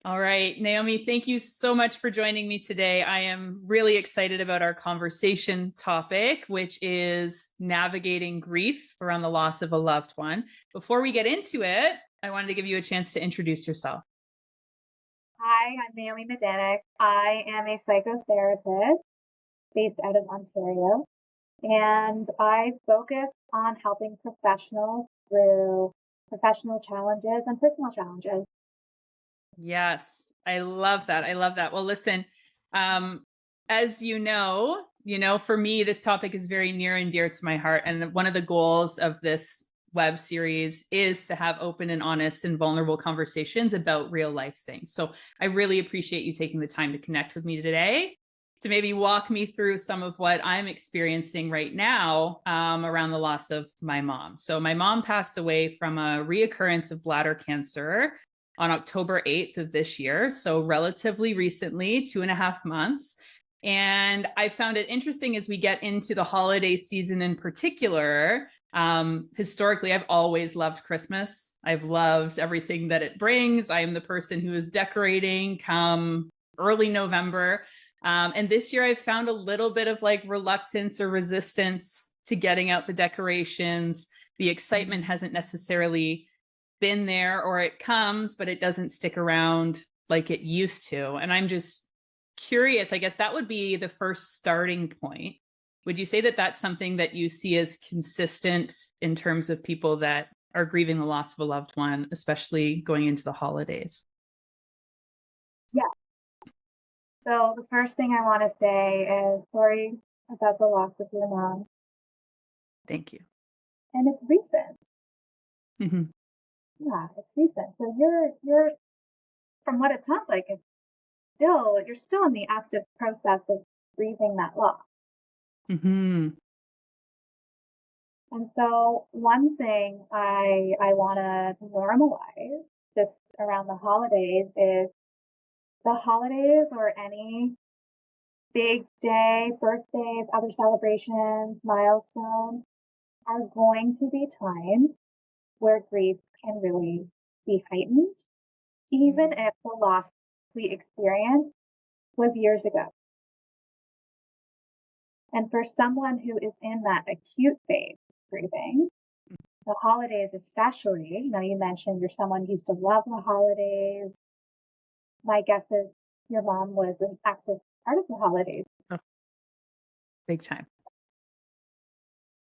All right, Naomi, thank you so much for joining me today. I am really excited about our conversation topic, which is navigating grief around the loss of a loved one. Before we get into it, I wanted to give you a chance to introduce yourself. Hi, I'm Naomi Midanik. I am a psychotherapist based out of Ontario, and I focus on helping professionals through professional challenges and personal challenges. Yes, I love that. I love that. Well, listen, um, as for me, this topic is very near and dear to my heart. And one of the goals of this web series is to have open and honest and vulnerable conversations about real life things. So I really appreciate you taking the time to connect with me today to maybe walk me through some of what I'm experiencing right now around the loss of my mom. So my mom passed away from a reoccurrence of bladder cancer on October 8th of this year. So, relatively recently, 2.5 months. And I found it interesting as we get into the holiday season in particular. Historically, I've always loved Christmas. I've loved everything that it brings. I am the person who is decorating come early November. And this year, I've found a little bit of like reluctance or resistance to getting out the decorations. The excitement hasn't necessarily been there, or it comes, but it doesn't stick around like it used to. And I'm just curious, I guess that would be the first starting point. Would you say that that's something that you see as consistent in terms of people that are grieving the loss of a loved one, especially going into the holidays? Yeah. So the first thing I want to say is sorry about the loss of your mom, Thank you. and it's recent. Mm-hmm. Yeah, it's recent. So you're from what it sounds like, you're still in the active process of grieving that loss. Mm-hmm. And so one thing I want to normalize just around the holidays is the holidays or any big day, birthdays, other celebrations, milestones are going to be times where grief can really be heightened, even if the loss we experienced was years ago. And for someone who is in that acute phase of grieving, the holidays especially, you mentioned you're someone who used to love the holidays. My guess is your mom was an active part of the holidays. Oh, big time.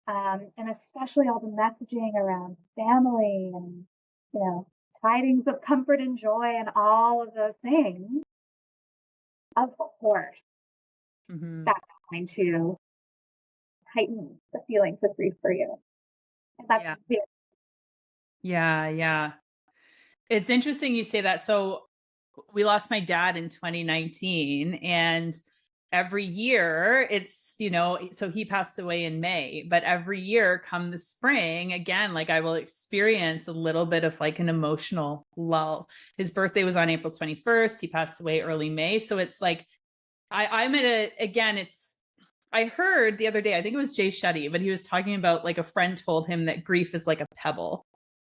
And especially all the messaging around family and, you know, tidings of comfort and joy and all of those things. Of course, Mm-hmm. that's going to heighten the feelings of grief for you. And that's Yeah. very, Yeah. Yeah. It's interesting you say that. So we lost my dad in 2019, and every year so he passed away in May, but every year come the spring again, like I will experience a little bit of like an emotional lull. His birthday was on April 21st. He passed away early May. So it's like I'm at a again, it's I heard the other day, I think it was Jay Shetty, but he was talking about like a friend told him that grief is like a pebble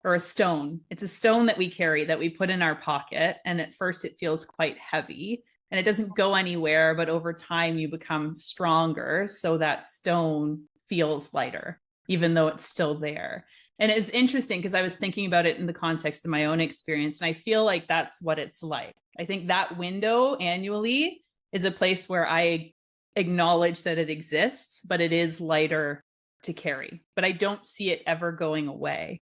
or a stone. It's a stone that we carry that we put in our pocket. And at first it feels quite heavy and it doesn't go anywhere, but over time you become stronger. So that stone feels lighter, even though it's still there. And it's interesting because I was thinking about it in the context of my own experience. And I feel like that's what it's like. I think that window annually is a place where I acknowledge that it exists, but it is lighter to carry. But I don't see it ever going away.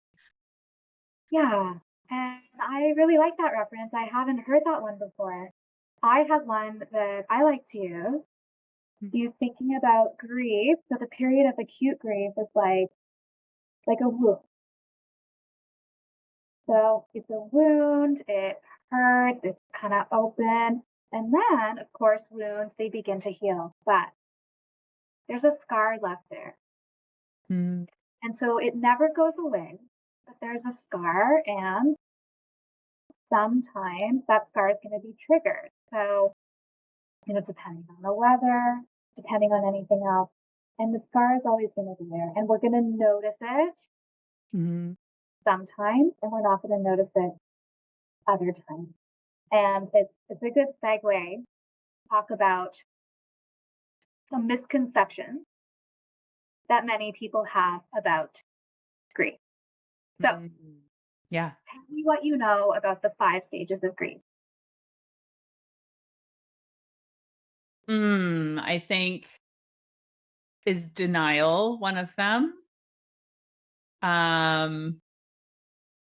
yeah. And I really like that reference. I haven't heard that one before. I have one that I like to use. You thinking about grief. So the period of acute grief is like a wound. So it's a wound, it hurts, it's kind of open. And then, of course, wounds, they begin to heal, but there's a scar left there. Mm. And so it never goes away, but there's a scar, and sometimes that scar is going to be triggered. So, depending on the weather, depending on anything else, and the scar is always going to be there. And we're going to notice it Mhm. sometimes, and we're not going to notice it other times. And it's a good segue to talk about some misconceptions that many people have about grief. So, Yeah. tell me what you know about the 5 stages of grief. I think is denial one of them? Um,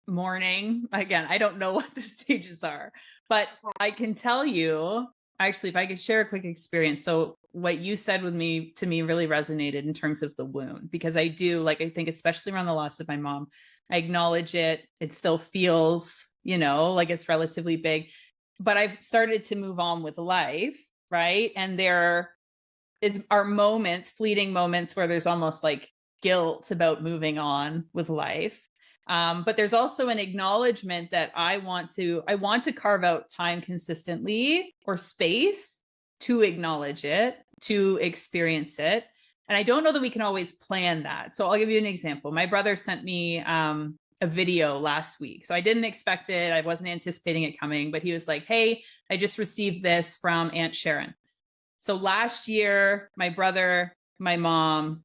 Mourning. Again, I don't know what the stages are, but I can tell you, actually, if I could share a quick experience. So what you said with me to me really resonated in terms of the wound, because I do, like, I think especially around the loss of my mom, I acknowledge it. It still feels, like it's relatively big, but I've started to move on with life, right? And there are moments, fleeting moments, where there's almost like guilt about moving on with life. But there's also an acknowledgement that I want to carve out time consistently, or space, to acknowledge it, to experience it. And I don't know that we can always plan that. So I'll give you an example. My brother sent me a video last week. So I didn't expect it. I wasn't anticipating it coming, but he was like, "Hey, I just received this from Aunt Sharon." So last year, my brother, my mom,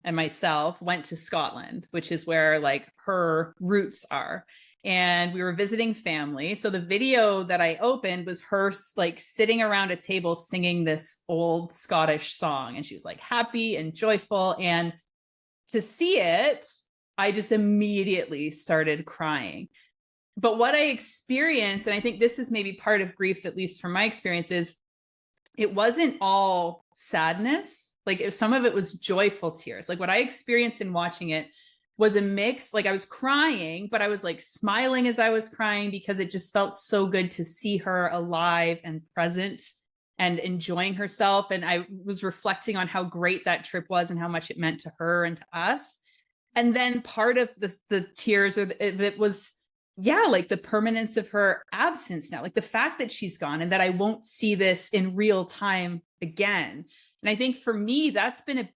and myself went to Scotland, which is where like her roots are. And we were visiting family. So the video that I opened was her like sitting around a table singing this old Scottish song. And she was like happy and joyful. And to see it, I just immediately started crying. But what I experienced, and I think this is maybe part of grief, at least from my experience, is it wasn't all sadness. Like some of it was joyful tears. Like what I experienced in watching it was a mix. Like I was crying, but I was like smiling as I was crying, because it just felt so good to see her alive and present and enjoying herself. And I was reflecting on how great that trip was and how much it meant to her and to us. And then part of the tears, or it was, yeah, like the permanence of her absence now, like the fact that she's gone and that I won't see this in real time again. And I think for me, that's been a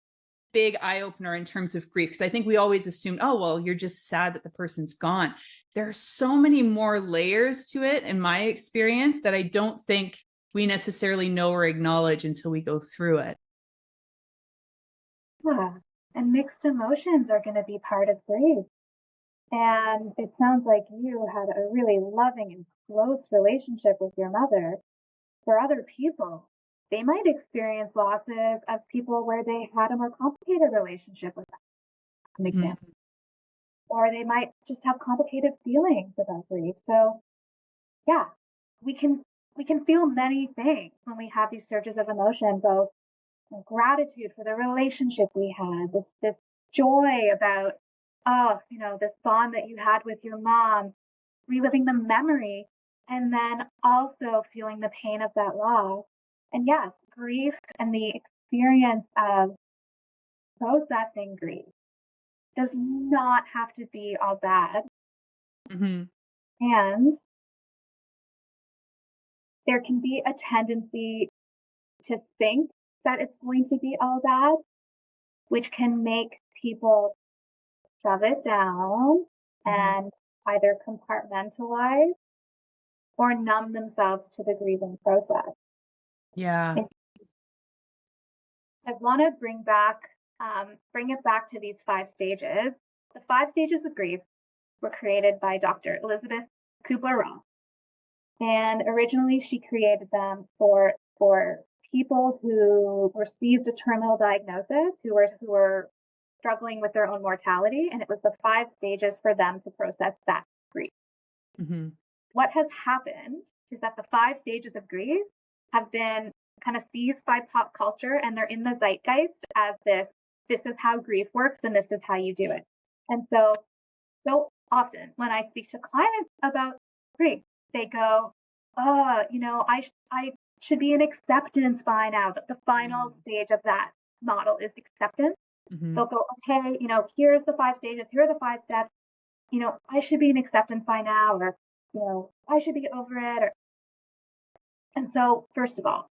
big eye opener in terms of grief, because I think we always assume, oh, well, you're just sad that the person's gone. There are so many more layers to it, in my experience, that I don't think we necessarily know or acknowledge until we go through it. Yeah. And mixed emotions are going to be part of grief. And it sounds like you had a really loving and close relationship with your mother. For other people, they might experience losses of people where they had a more complicated relationship with them, an example. Or they might just have complicated feelings about grief. So yeah, we can we can feel many things when we have these surges of emotion, both gratitude for the relationship we had, this joy about, oh, this bond that you had with your mom, reliving the memory, and then also feeling the pain of that loss. And yes, grief and the experience of processing grief does not have to be all bad. Mm-hmm. And there can be a tendency to think that it's going to be all bad, which can make people shove it down and either compartmentalize or numb themselves to the grieving process. Yeah. And I want to bring it back to these 5 stages. The 5 stages of grief were created by Dr. Elizabeth Kubler-Ross, and originally she created them for people who received a terminal diagnosis, who were struggling with their own mortality, and it was the 5 stages for them to process that grief. Mm-hmm. What has happened is that the 5 stages of grief have been kind of seized by pop culture, and they're in the zeitgeist as this is how grief works and this is how you do it. And so often when I speak to clients about grief, they go, oh, I should be in acceptance by now. That the final stage of that model is acceptance. Mm-hmm. They'll go, okay, here's the 5 stages, here are the 5 steps. I should be in acceptance by now, or, I should be over it. And so, first of all,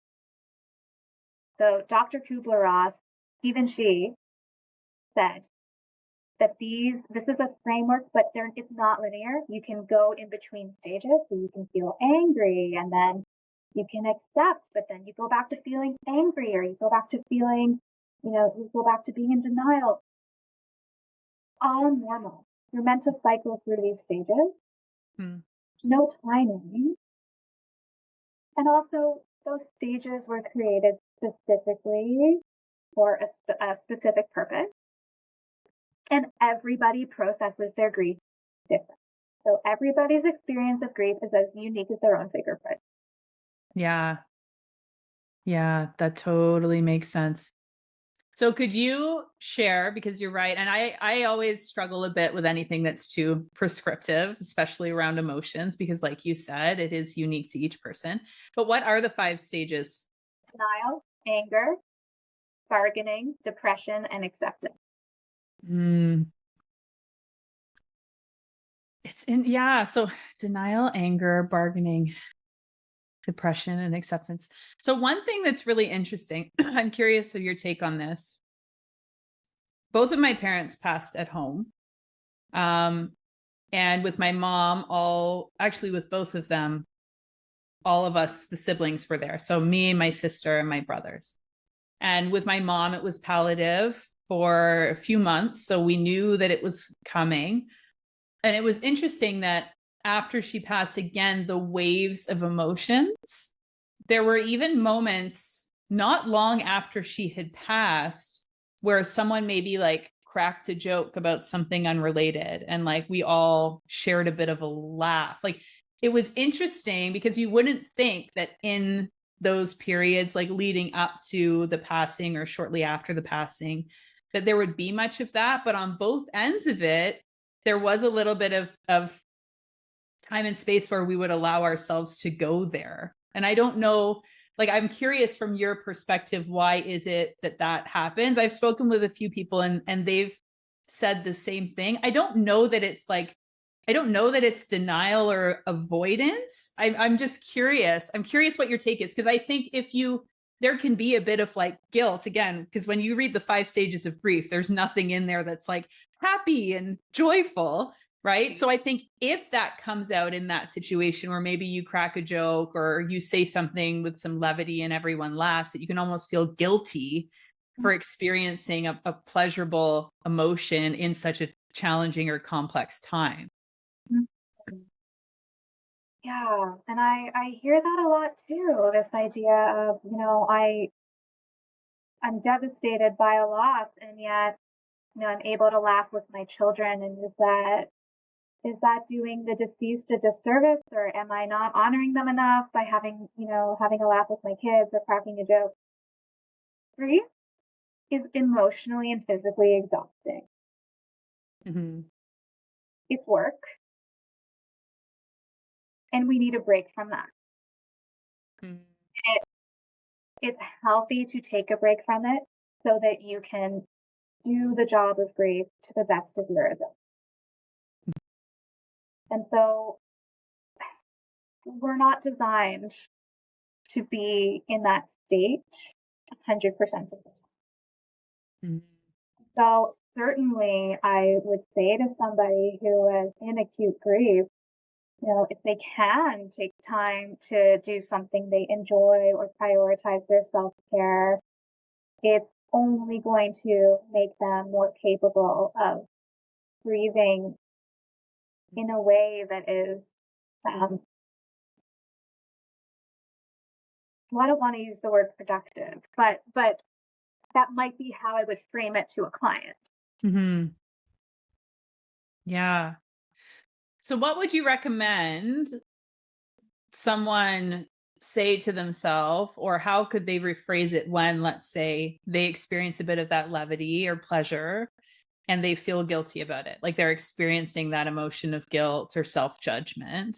so Dr. Kubler-Ross, even she said that this is a framework, but it's not linear. You can go in between stages, so you can feel angry and then you can accept, but then you go back to feeling angry, or you go back to feeling, you go back to being in denial. All normal. You're meant to cycle through these stages. Hmm. There's no timing. And also, those stages were created specifically for a specific purpose. And everybody processes their grief different. So everybody's experience of grief is as unique as their own fingerprint. Yeah. Yeah, that totally makes sense. So could you share, because you're right, and I always struggle a bit with anything that's too prescriptive, especially around emotions, because like you said, it is unique to each person. But what are the 5 stages? Denial, anger, bargaining, depression, and acceptance. Mm. So denial, anger, bargaining, depression, and acceptance. So one thing that's really interesting, I'm curious of your take on this. Both of my parents passed at home. And with my mom, with both of them, all of us, the siblings were there. So me, my sister, and my brothers. And with my mom, it was palliative for a few months. So we knew that it was coming. And it was interesting that after she passed, again, the waves of emotions, there were even moments not long after she had passed where someone maybe like cracked a joke about something unrelated, and like we all shared a bit of a laugh. Like it was interesting because you wouldn't think that in those periods, like leading up to the passing or shortly after the passing, that there would be much of that. But on both ends of it, there was a little bit of time and space where we would allow ourselves to go there. And I don't know, like, I'm curious from your perspective, why is it that happens? I've spoken with a few people and they've said the same thing. I don't know that it's denial or avoidance. I'm just curious. I'm curious what your take is, because I think there can be a bit of like guilt again, because when you read the 5 stages of grief, there's nothing in there that's like happy and joyful, right? So I think if that comes out in that situation where maybe you crack a joke or you say something with some levity and everyone laughs, that you can almost feel guilty for experiencing a pleasurable emotion in such a challenging or complex time. Yeah, and I hear that a lot too. This idea of, I'm devastated by a loss, and yet, I'm able to laugh with my children. And is that doing the deceased a disservice, or am I not honoring them enough by having a laugh with my kids or cracking a joke? Grief is emotionally and physically exhausting. Mm-hmm. It's work, and we need a break from that. Mm-hmm. It's healthy to take a break from it so that you can do the job of grief to the best of your ability. And so we're not designed to be in that state 100% of the time. Mm-hmm. So certainly I would say to somebody who is in acute grief, if they can take time to do something they enjoy or prioritize their self-care, it's only going to make them more capable of grieving in a way that is, well, I don't want to use the word productive, but that might be how I would frame it to a client. Mm-hmm. Yeah. So what would you recommend someone say to themselves, or how could they rephrase it when, let's say, they experience a bit of that levity or pleasure and they feel guilty about it, like they're experiencing that emotion of guilt or self-judgment?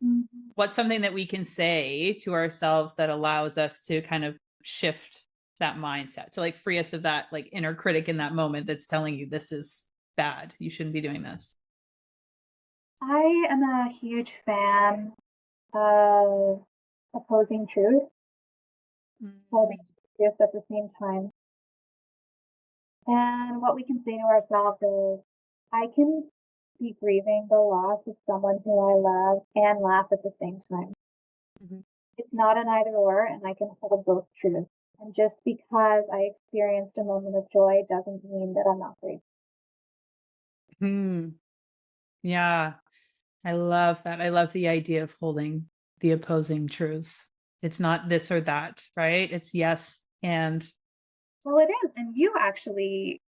Mm-hmm. What's something that we can say to ourselves that allows us to kind of shift that mindset, to like free us of that like inner critic in that moment that's telling you this is bad, you shouldn't be doing this? I am a huge fan of opposing truth, holding truth at the same time. And what we can say to ourselves is, I can be grieving the loss of someone who I love and laugh at the same time. Mhm. It's not an either or, and I can hold both truths. And just because I experienced a moment of joy doesn't mean that I'm not grieving. Hmm. Yeah. I love that. I love the idea of holding the opposing truths. It's not this or that, right? It's yes and. Well, it is. And you actually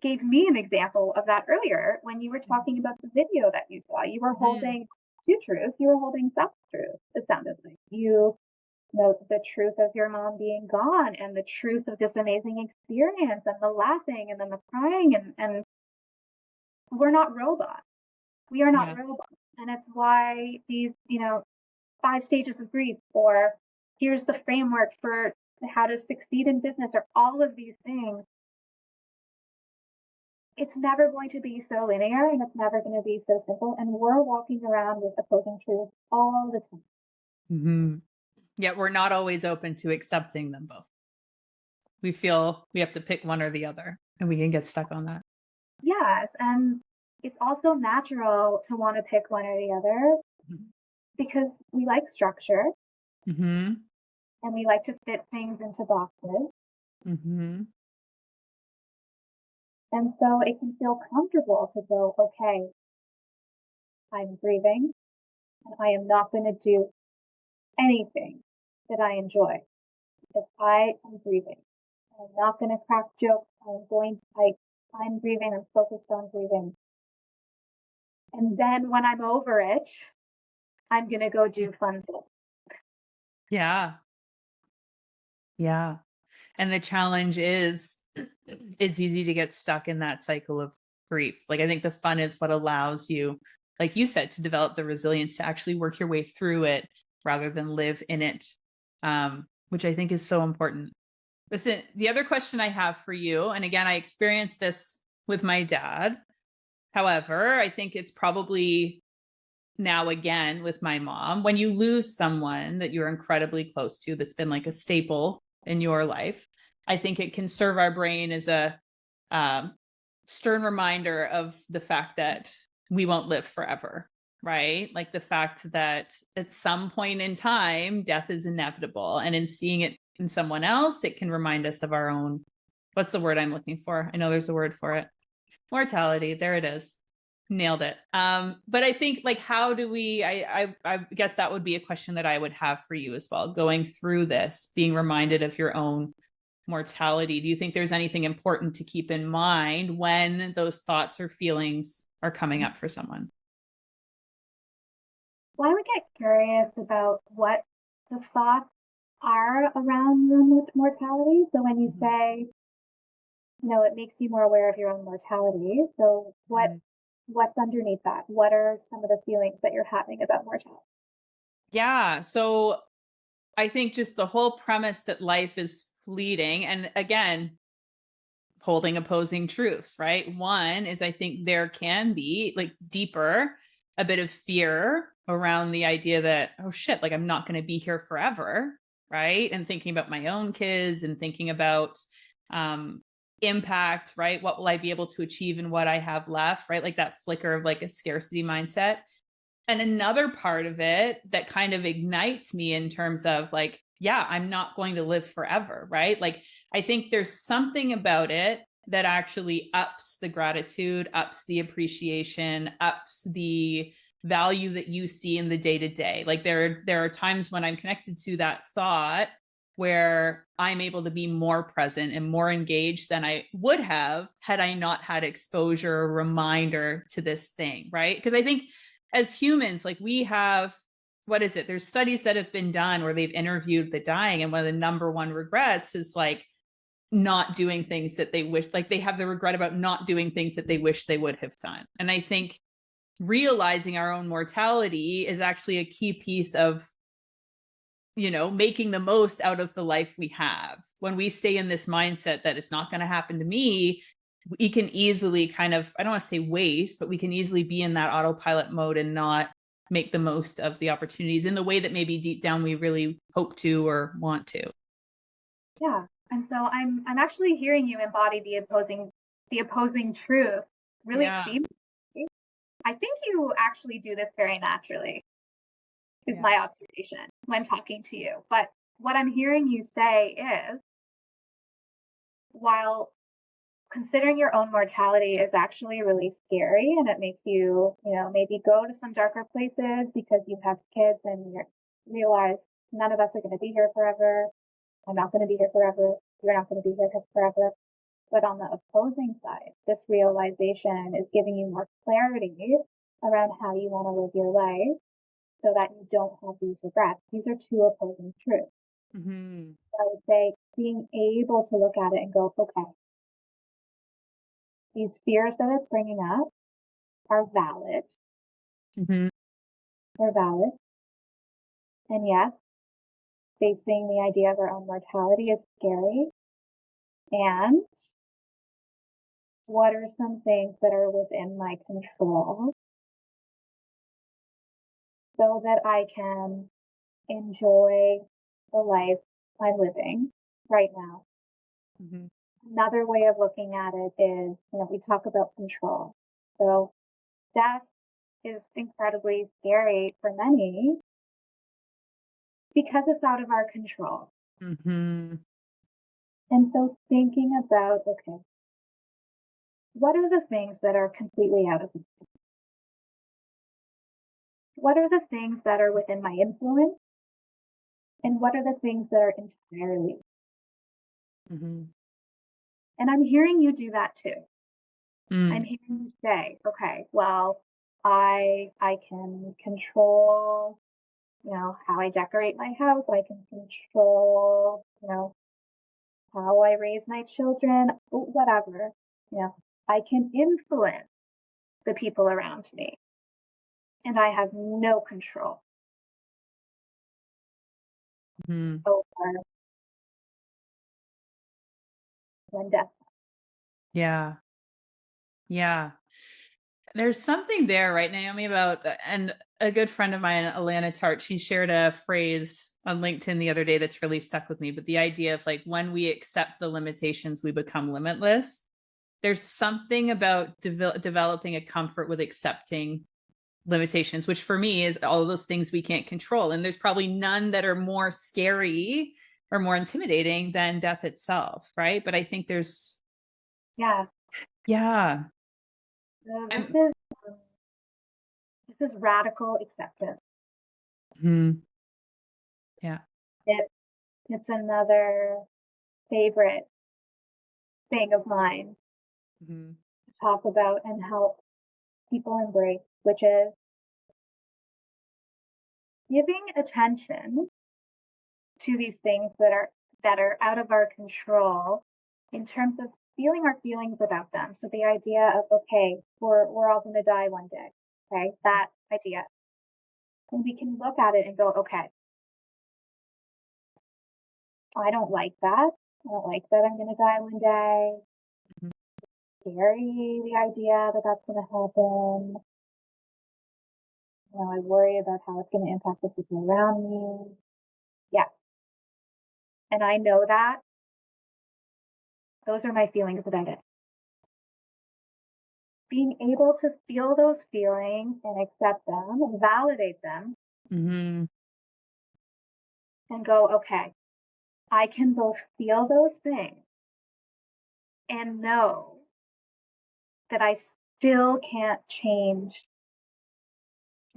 gave me an example of that earlier when you were talking about the video that you saw. You were Mhm. holding two truths. You were holding self truth, it sounded like. You know, the truth of your mom being gone and the truth of this amazing experience and the laughing and then the crying and we're not robots. We are not Yeah. robots. And it's why these, 5 stages of grief, or here's the framework for how to succeed in business, or all of these things, it's never going to be so linear and it's never going to be so simple. And we're walking around with opposing truths all the time. Hmm. Yet we're not always open to accepting them both. We feel we have to pick one or the other, and we can get stuck on that. Yes. And it's also natural to want to pick one or the other because we like structure Mm-hmm. and we like to fit things into boxes. Mm-hmm. And so it can feel comfortable to go, okay, I'm grieving and I am not going to do anything that I enjoy because I am grieving. I'm not going to crack jokes. I'm grieving. I'm focused on grieving. And then when I'm over it, I'm going to go do fun things. Yeah. Yeah. And the challenge is it's easy to get stuck in that cycle of grief. Like, I think the fun is what allows you, like you said, to develop the resilience to actually work your way through it rather than live in it, which I think is so important. Listen, the other question I have for you, and again, I experienced this with my dad. However, I think it's probably now again with my mom. When you lose someone that you're incredibly close to, that's been like a staple in your life, I think it can serve our brain as a um, stern reminder of the fact that we won't live forever, right? Like the fact that at some point in time, death is inevitable. And in seeing it in someone else, it can remind us of our own. What's the word I'm looking for? I know there's a word for it. Mortality. There it is. Nailed it. But I think, like, how do we, I guess that would be a question that I would have for you as well, going through this, being reminded of your own mortality. Do you think there's anything important to keep in mind when those thoughts or feelings are coming up for someone? Well, I would get curious about what the thoughts are around your mortality. So when you Mhm. say, it makes you more aware of your own mortality. So Mhm. what's underneath that? What are some of the feelings that you're having about mortality? Yeah. So I think just the whole premise that life is fleeting, and again, holding opposing truths, right? One is I think there can be like deeper a bit of fear around the idea that, oh shit, like I'm not going to be here forever, right? And thinking about my own kids and thinking about um impact, right? What will I be able to achieve in what I have left, right? Like that flicker of like a scarcity mindset. And another part of it that kind of ignites me in terms of like, yeah, I'm not going to live forever, right? Like, I think there's something about it that actually ups the gratitude, ups the appreciation, ups the value that you see in the day to day. Like there are times when I'm connected to that thought where I'm able to be more present and more engaged than I would have had I not had exposure or reminder to this thing, right? Because I think as humans, like we have, what is it? There's studies that have been done where they've interviewed the dying, and one of the number one regrets is like not doing things that they wish, like they have the regret about not doing things that they wish they would have done. And I think realizing our own mortality is actually a key piece of, making the most out of the life we have. When we stay in this mindset that it's not going to happen to me, we can easily kind of, I don't want to say waste, but we can easily be in that autopilot mode and not make the most of the opportunities in the way that maybe deep down we really hope to or want to. Yeah. And so I'm actually hearing you embody the opposing truth really Yeah. seamlessly. I think you actually do this very naturally, is Yeah. my observation when talking to you. But what I'm hearing you say is, while considering your own mortality is actually really scary and it makes you, maybe go to some darker places because you have kids and you realize none of us are going to be here forever. I'm not going to be here forever. You're not going to be here forever. But on the opposing side, this realization is giving you more clarity around how you want to live your life so that you don't have these regrets. These are two opposing truths. Mm-hmm. I would say being able to look at it and go, okay, these fears that it's bringing up are valid. Mm-hmm. They're valid. And yes, facing the idea of our own mortality is scary. And what are some things that are within my control so that I can enjoy the life I'm living right now? Mm-hmm. Another way of looking at it is, we talk about control. So death is incredibly scary for many because it's out of our control. Mm-hmm. And so thinking about, okay, what are the things that are completely out of me? What are the things that are within my influence? And what are the things that are entirely? Mm-hmm. And I'm hearing you do that too. I'm Mm. hearing you say, okay, well, I can control, how I decorate my house. I can control, how I raise my children, whatever. I can influence the people around me, and I have no control Mm-hmm. over when death. Yeah. Yeah. There's something there, right, Naomi, about, and a good friend of mine, Alana Tart, she shared a phrase on LinkedIn the other day that's really stuck with me. But the idea of like, when we accept the limitations, we become limitless. There's something about developing a comfort with accepting limitations, which for me is all of those things we can't control. And there's probably none that are more scary or more intimidating than death itself, right? But I think there's, Yeah. yeah. So this I'm, is this is radical acceptance. yeah. It, it's another favorite thing of mine Mm-hmm. to talk about and help people embrace, which is giving attention to these things that are out of our control in terms of feeling our feelings about them. So the idea of, okay, we're all going to die one day. Okay, that idea. And we can look at it and go, okay, I don't like that. I don't like that I'm going to die one day. Mm-hmm. Scary, the idea that that's going to happen. I worry about how it's going to impact the people around me. Yes. And I know that those are my feelings about it. Being able to feel those feelings and accept them and validate them Mm-hmm. and go, okay, I can both feel those things and know that I still can't change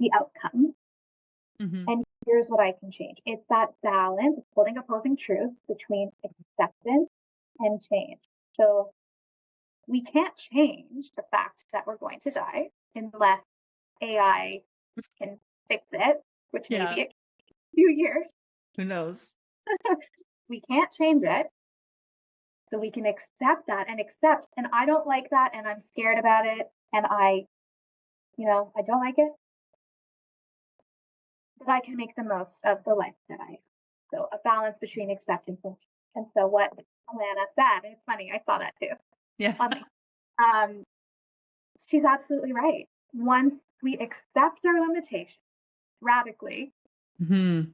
the outcome. Mm-hmm. And here's what I can change. It's that balance, it's holding opposing truths between acceptance and change. So we can't change the fact that we're going to die unless AI can fix it, which may Yeah. be a few years. Who knows? We can't change it. So we can accept that and accept, and I don't like that, and I'm scared about it, and I don't like it, but I can make the most of the life that I have. So a balance between acceptance and so what Alana said, and it's funny, I saw that too. Yeah. Funny. Um, she's absolutely right. Once we accept our limitations radically, Mm-hmm.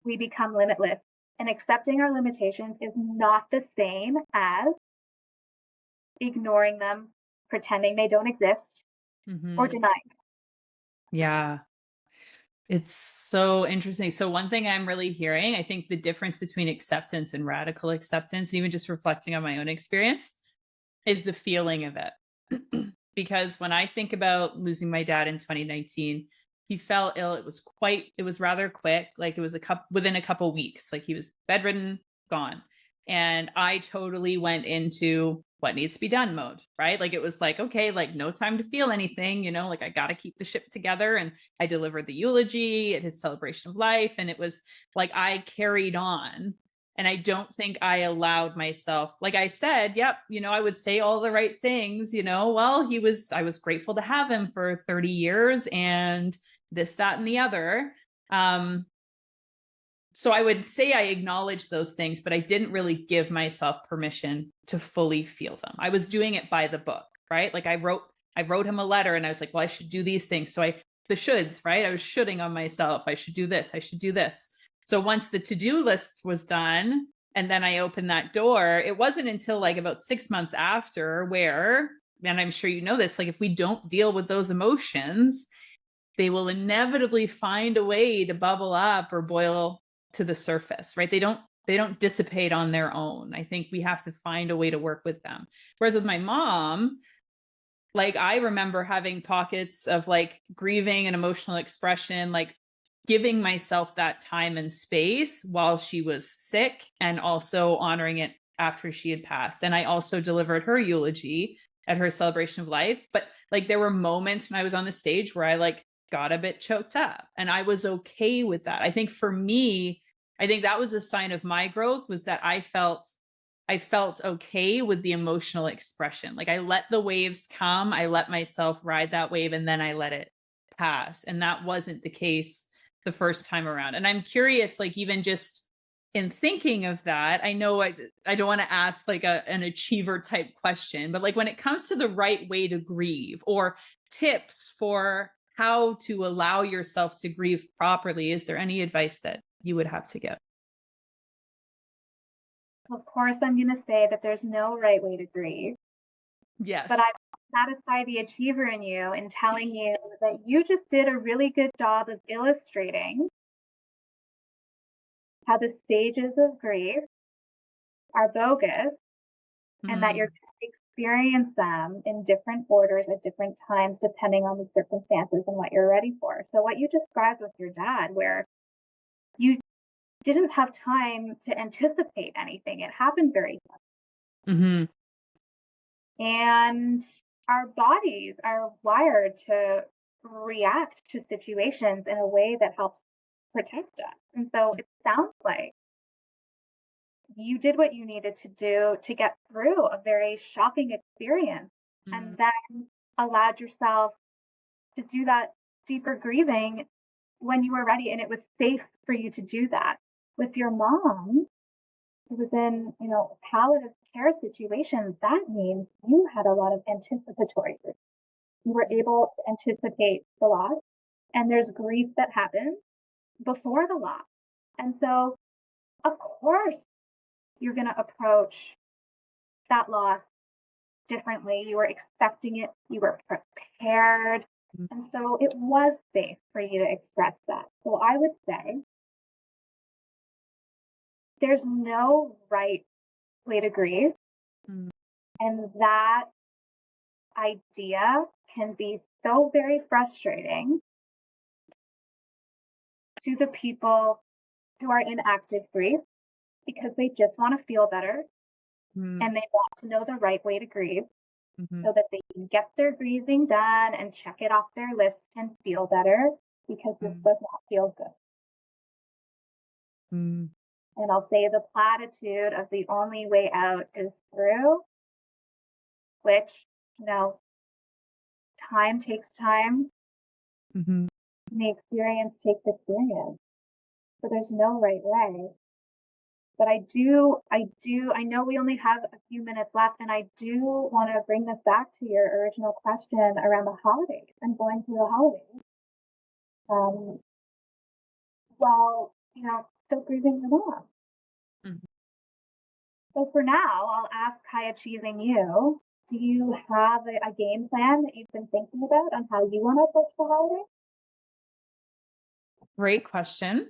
we become limitless. And accepting our limitations is not the same as ignoring them, pretending they don't exist, or Mm-hmm. denying them. Yeah. It's so interesting. So one thing I'm really hearing, I think the difference between acceptance and radical acceptance, and even just reflecting on my own experience, is the feeling of it. Because when I think about losing my dad in 2019, he fell ill. It was rather quick. Like it was within a couple weeks. Like he was bedridden, gone. And I totally went into what needs to be done mode, right? Like it was like, okay, like no time to feel anything, like I got to keep the ship together. And I delivered the eulogy at his celebration of life. And it was like I carried on. And I don't think I allowed myself, like I said, yep, I would say all the right things, well, I was grateful to have him for 30 years and this, that, and the other. So I would say I acknowledged those things, but I didn't really give myself permission to fully feel them. I was doing it by the book, right? Like I wrote him a letter and I was like, well, I should do these things. So the shoulds, right? I was shoulding on myself. I should do this. I should do this. So once the to-do list was done, and then I opened that door, it wasn't until like about 6 months after where, and I'm sure you know this, like if we don't deal with those emotions, they will inevitably find a way to bubble up or boil to the surface, right? They don't dissipate on their own. I think we have to find a way to work with them. Whereas with my mom, like I remember having pockets of like grieving and emotional expression, like giving myself that time and space while she was sick and also honoring it after she had passed. And I also delivered her eulogy at her celebration of life. But like there were moments when I was on the stage where I like got a bit choked up and I was okay with that. I think for me, I think that was a sign of my growth, was that I felt okay with the emotional expression. Like I let the waves come, I let myself ride that wave, and then I let it pass. And that wasn't the case the first time around. And I'm curious, like even just in thinking of that, I know I don't want to ask like an achiever type question, but like when it comes to the right way to grieve or tips for how to allow yourself to grieve properly, is there any advice that you would have to give? Of course, I'm going to say that there's no right way to grieve, Yes. but I satisfy the achiever in you in telling you that you just did a really good job of illustrating how the stages of grief are bogus and that you're Mm, going to experience them in different orders at different times, depending on the circumstances and what you're ready for. So, what you described with your dad, where you didn't have time to anticipate anything, it happened very fast. mhm, And our bodies are wired to react to situations in a way that helps protect us. And so it sounds like you did what you needed to do to get through a very shocking experience mm, and then allowed yourself to do that deeper grieving when you were ready and it was safe for you to do that. With your mom, who was in, palliative care situations, that means you had a lot of anticipatory grief. You were able to anticipate the loss, and there's grief that happens before the loss. And so, of course, you're going to approach that loss differently. You were expecting it, you were prepared. mm, And so it was safe for you to express that. So I would say there's no right way to grieve. mm, And that idea can be so very frustrating to the people who are in active grief because they just want to feel better mm, and they want to know the right way to grieve mhm, so that they can get their grieving done and check it off their list and feel better because this mm, does not feel good. mm, And I'll say the platitude of the only way out is through, which, you know, time takes time, mhm, and the experience takes experience. So there's no right way. But I know we only have a few minutes left, and I do want to bring this back to your original question around the holidays and going through the holidays. Um, while, still grieving your mom. mhm. So for now, I'll ask high achieving you, do you have a game plan that you've been thinking about on how you want to approach the holidays? Great question.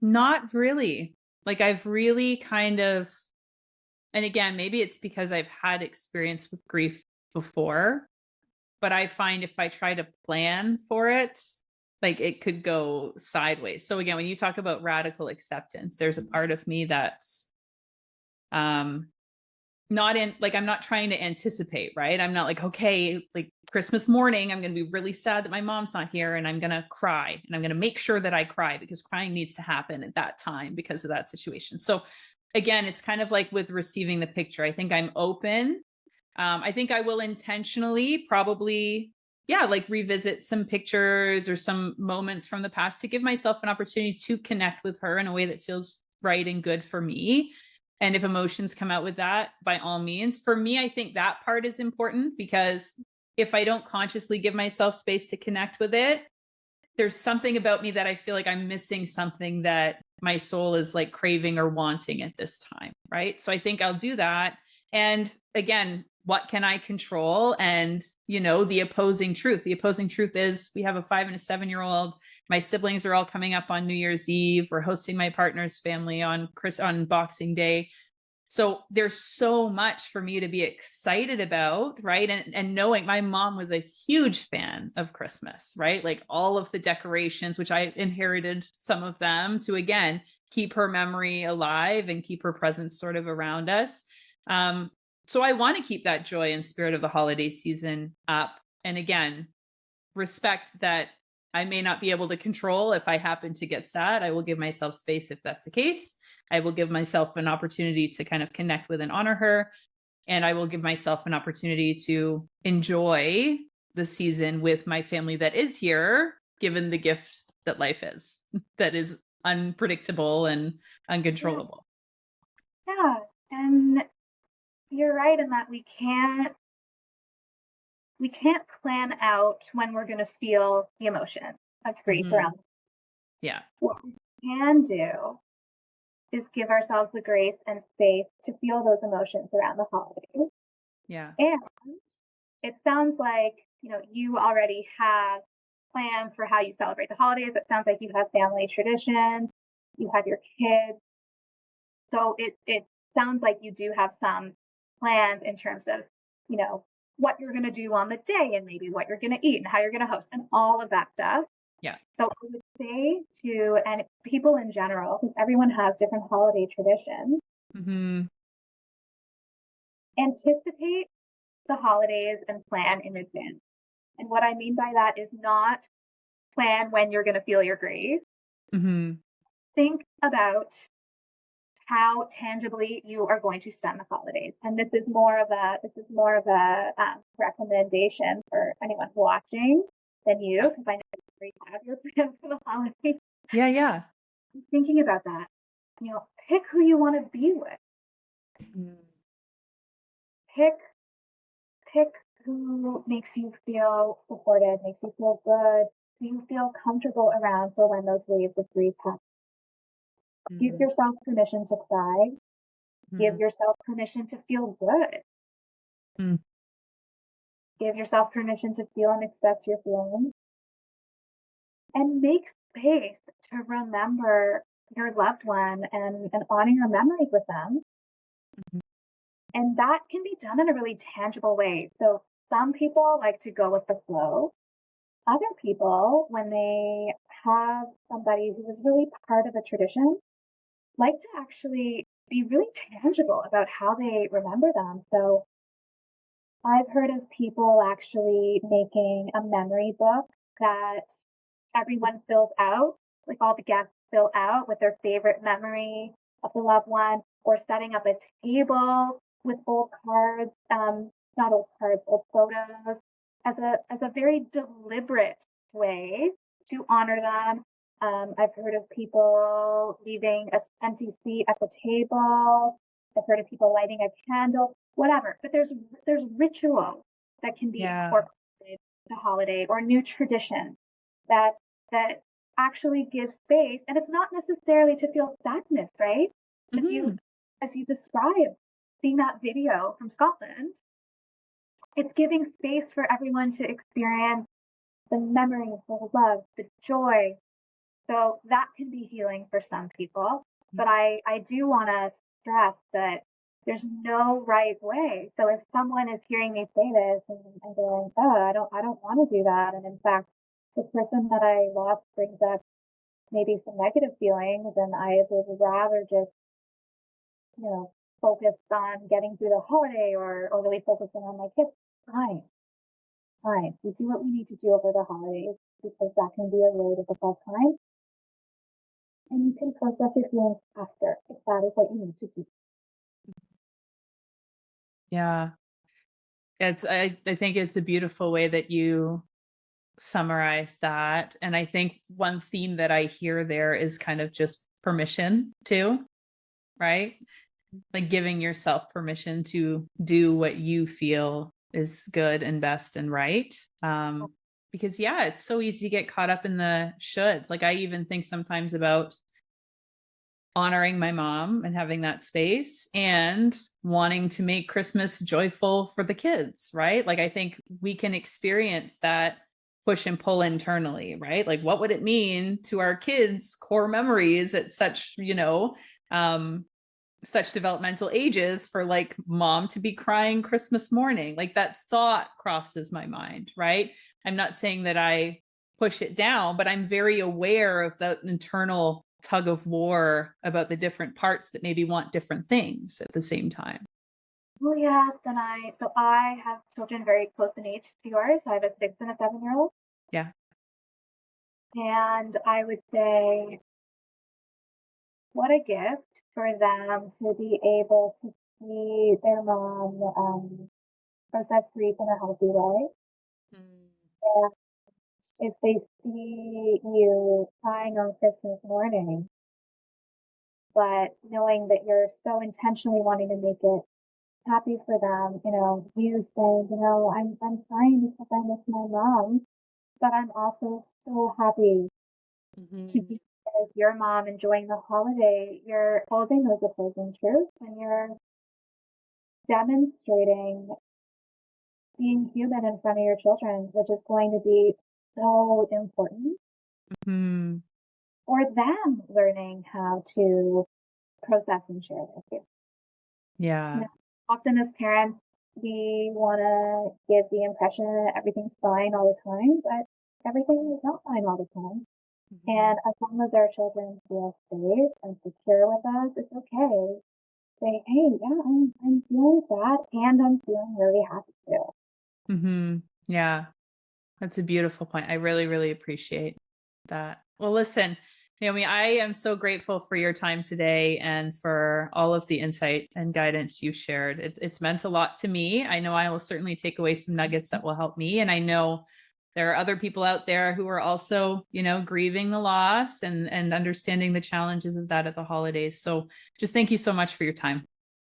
Not really. Like I've really kind of, and again, maybe it's because I've had experience with grief before, but I find if I try to plan for it, like it could go sideways. So again, when you talk about radical acceptance, there's a part of me that's um not in, like, I'm not trying to anticipate, right? I'm not like, okay, like Christmas morning, I'm going to be really sad that my mom's not here and I'm going to cry and I'm going to make sure that I cry because crying needs to happen at that time because of that situation. So again, it's kind of like with receiving the picture. I think I'm open. I think I will intentionally probably, yeah, like revisit some pictures or some moments from the past to give myself an opportunity to connect with her in a way that feels right and good for me. And if emotions come out with that, by all means. For me, I think that part is important because if I don't consciously give myself space to connect with it, there's something about me that I feel like I'm missing something that my soul is like craving or wanting at this time. Right. So I think I'll do that. And again, what can I control? And, the opposing truth. The opposing truth is we have a 5 and a 7-year-old. My siblings are all coming up on New Year's Eve. We're hosting my partner's family on Boxing Day. So there's so much for me to be excited about, right? And knowing my mom was a huge fan of Christmas, right? Like all of the decorations, which I inherited some of them to, again, keep her memory alive and keep her presence sort of around us. So I want to keep that joy and spirit of the holiday season up. And again, respect that I may not be able to control. If I happen to get sad, I will give myself space if that's the case. I will give myself an opportunity to kind of connect with and honor her. And I will give myself an opportunity to enjoy the season with my family that is here, given the gift that life is, that is unpredictable and uncontrollable. Yeah. And you're right in that we can't plan out when we're going to feel the emotion of grief Mhm. around. Yeah. What we can do is give ourselves the grace and space to feel those emotions around the holidays. Yeah. And it sounds like, you already have plans for how you celebrate the holidays. It sounds like you have family traditions, you have your kids. So it sounds like you do have some plans in terms of, you know, what you're going to do on the day and maybe what you're going to eat and how you're going to host and all of that stuff. Yeah. So I would say to, and people in general, because everyone has different holiday traditions, Hmm. anticipate the holidays and plan in advance. And what I mean by that is not plan when you're going to feel your grief. Hmm. Think about how tangibly you are going to spend the holidays. And this is more of a recommendation for anyone watching than you, because I know you have your plans for the holidays. Yeah. Yeah. Thinking about that, pick who you want to be with. Mhm. Pick pick who makes you feel supported, makes you feel good, who you feel comfortable around for when those waves of grief happen. Give Mhm. yourself permission to cry. Give Mhm. yourself permission to feel good. Mhm. Give yourself permission to feel and express your feelings. And make space to remember your loved one and honor your memories with them. Mhm. And that can be done in a really tangible way. So some people like to go with the flow. Other people, when they have somebody who is really part of a tradition, like to actually be really tangible about how they remember them. So I've heard of people actually making a memory book that everyone fills out, like all the guests fill out with their favorite memory of the loved one, or setting up a table with old cards, not old cards, old photos, as a very deliberate way to honor them. I've heard of people leaving a empty seat at the table. I've heard of people lighting a candle, whatever. But there's ritual that can be Yeah. incorporated the holiday or new tradition that that actually gives space, and it's not necessarily to feel sadness, right? as you Mhm. as you described seeing that video from Scotland, it's giving space for everyone to experience the memories, the love, the joy. So that can be healing for some people. But I do want to stress that there's no right way. So if someone is hearing me say this and going, oh, I don't want to do that. And in fact, the person that I lost brings up maybe some negative feelings, and I would rather just, focus on getting through the holiday or really focusing on my kids. Fine, fine. We do what we need to do over the holidays because that can be a really difficult time. And you can process your feelings after if that is what you need to do. Yeah. I think it's a beautiful way that you summarize that. And I think one theme that I hear there is kind of just permission too, right? Like giving yourself permission to do what you feel is good and best and right. Because yeah, it's so easy to get caught up in the shoulds. Like I even think sometimes about honoring my mom and having that space and wanting to make Christmas joyful for the kids, right? Like I think we can experience that push and pull internally, right? Like what would it mean to our kids' core memories at such, such developmental ages for like mom to be crying Christmas morning? Like that thought crosses my mind, right? I'm not saying that I push it down, but I'm very aware of the internal tug of war about the different parts that maybe want different things at the same time. Well, yes, and I have children very close in age to yours. I have a 6 and a 7-year old, Yeah. and I would say, what a gift for them to be able to see their mom process grief in a healthy way. Mm. And if they see you crying on Christmas morning, but knowing that you're so intentionally wanting to make it happy for them, you saying, I'm crying because I miss my mom, but I'm also so happy to Mhm. be with your mom enjoying the holiday. You're holding those opposing truths and you're demonstrating being human in front of your children, which is going to be so important Mhm. for them learning how to process and share their feelings. You Yeah. know, often as parents, we want to give the impression that everything's fine all the time, but everything is not fine all the time. Mhm. And as long as our children feel safe and secure with us, it's okay. Say, hey, yeah, I'm feeling sad and I'm feeling really happy too. Mhm. Yeah. That's a beautiful point. I really, really appreciate that. Well, listen, Naomi, I am so grateful for your time today and for all of the insight and guidance you shared. It's meant a lot to me. I know I will certainly take away some nuggets that will help me. And I know there are other people out there who are also, grieving the loss and understanding the challenges of that at the holidays. So just thank you so much for your time.